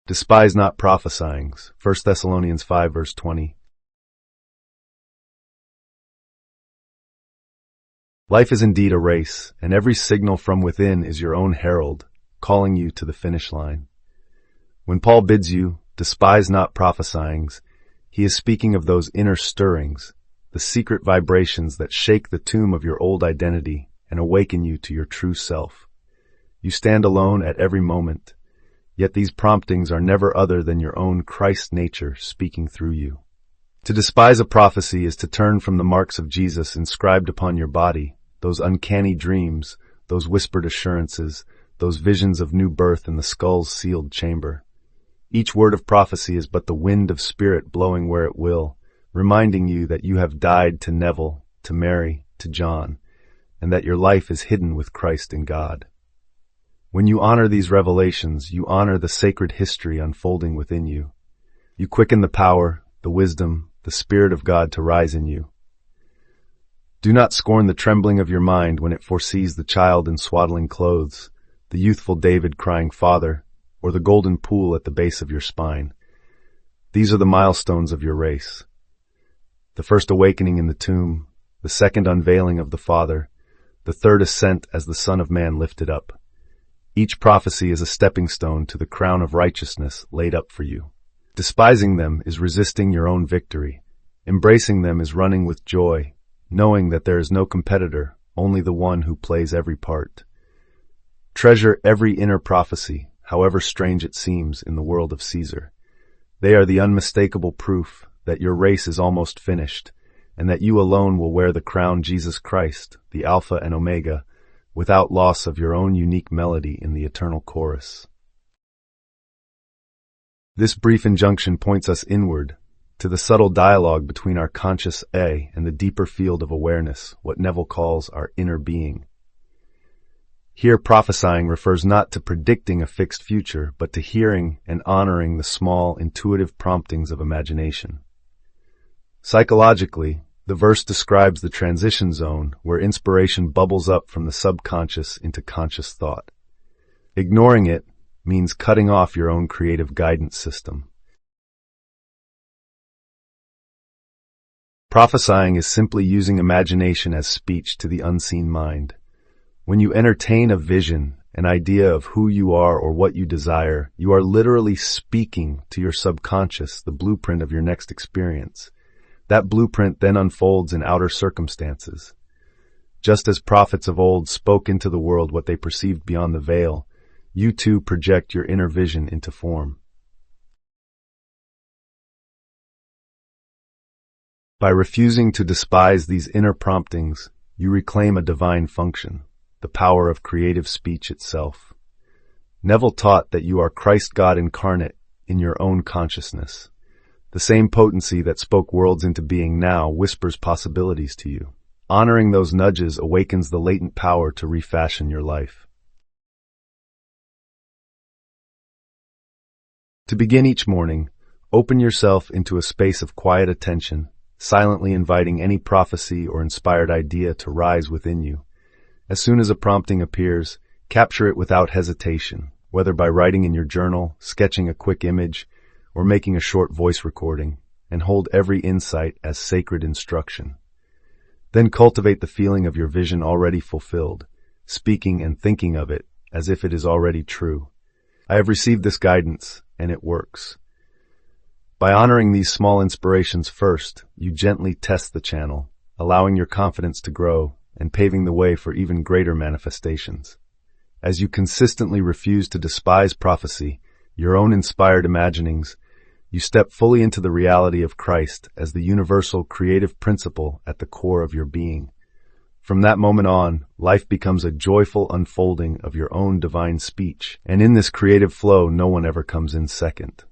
Despise not prophesyings. 1 Thessalonians 5 verse 20. Life is indeed a race, and every signal from within is your own herald, calling you to the finish line. When Paul bids you, despise not prophesyings, he is speaking of those inner stirrings, the secret vibrations that shake the tomb of your old identity and awaken you to your true self. You stand alone at every moment, yet these promptings are never other than your own Christ nature speaking through you. To despise a prophecy is to turn from the marks of Jesus inscribed upon your body, those uncanny dreams, those whispered assurances, those visions of new birth in the skull's sealed chamber. Each word of prophecy is but the wind of spirit blowing where it will, reminding you that you have died to Neville, to Mary, to John, and that your life is hidden with Christ in God. When you honor these revelations, you honor the sacred history unfolding within you. You quicken the power, the wisdom, the Spirit of God to rise in you. Do not scorn the trembling of your mind when it foresees the child in swaddling clothes, the youthful David crying, Father, or the golden pool at the base of your spine. These are the milestones of your race. The first awakening in the tomb, the second unveiling of the Father, the third ascent as the Son of Man lifted up. Each prophecy is a stepping stone to the crown of righteousness laid up for you. Despising them is resisting your own victory. Embracing them is running with joy, knowing that there is no competitor, only the one who plays every part. Treasure every inner prophecy, however strange it seems in the world of Caesar. They are the unmistakable proof that your race is almost finished, and that you alone will wear the crown Jesus Christ, the Alpha and Omega, without loss of your own unique melody in the eternal chorus. This brief injunction points us inward, to the subtle dialogue between our conscious A and the deeper field of awareness, what Neville calls our inner being. Here prophesying refers not to predicting a fixed future, but to hearing and honoring the small, intuitive promptings of imagination. Psychologically, the verse describes the transition zone where inspiration bubbles up from the subconscious into conscious thought. Ignoring it means cutting off your own creative guidance system. Prophesying is simply using imagination as speech to the unseen mind. When you entertain a vision, an idea of who you are or what you desire, you are literally speaking to your subconscious the blueprint of your next experience. That blueprint then unfolds in outer circumstances. Just as prophets of old spoke into the world what they perceived beyond the veil, you too project your inner vision into form. By refusing to despise these inner promptings, you reclaim a divine function, the power of creative speech itself. Neville taught that you are Christ God incarnate in your own consciousness. The same potency that spoke worlds into being now whispers possibilities to you. Honoring those nudges awakens the latent power to refashion your life. To begin each morning, open yourself into a space of quiet attention, silently inviting any prophecy or inspired idea to rise within you. As soon as a prompting appears, capture it without hesitation, whether by writing in your journal, sketching a quick image, or making a short voice recording, and hold every insight as sacred instruction. Then cultivate the feeling of your vision already fulfilled, speaking and thinking of it as if it is already true. I have received this guidance, and it works. By honoring these small inspirations first, you gently test the channel, allowing your confidence to grow and paving the way for even greater manifestations. As you consistently refuse to despise prophecy, your own inspired imaginings, you step fully into the reality of Christ as the universal creative principle at the core of your being. From that moment on, life becomes a joyful unfolding of your own divine speech, and in this creative flow, no one ever comes in second.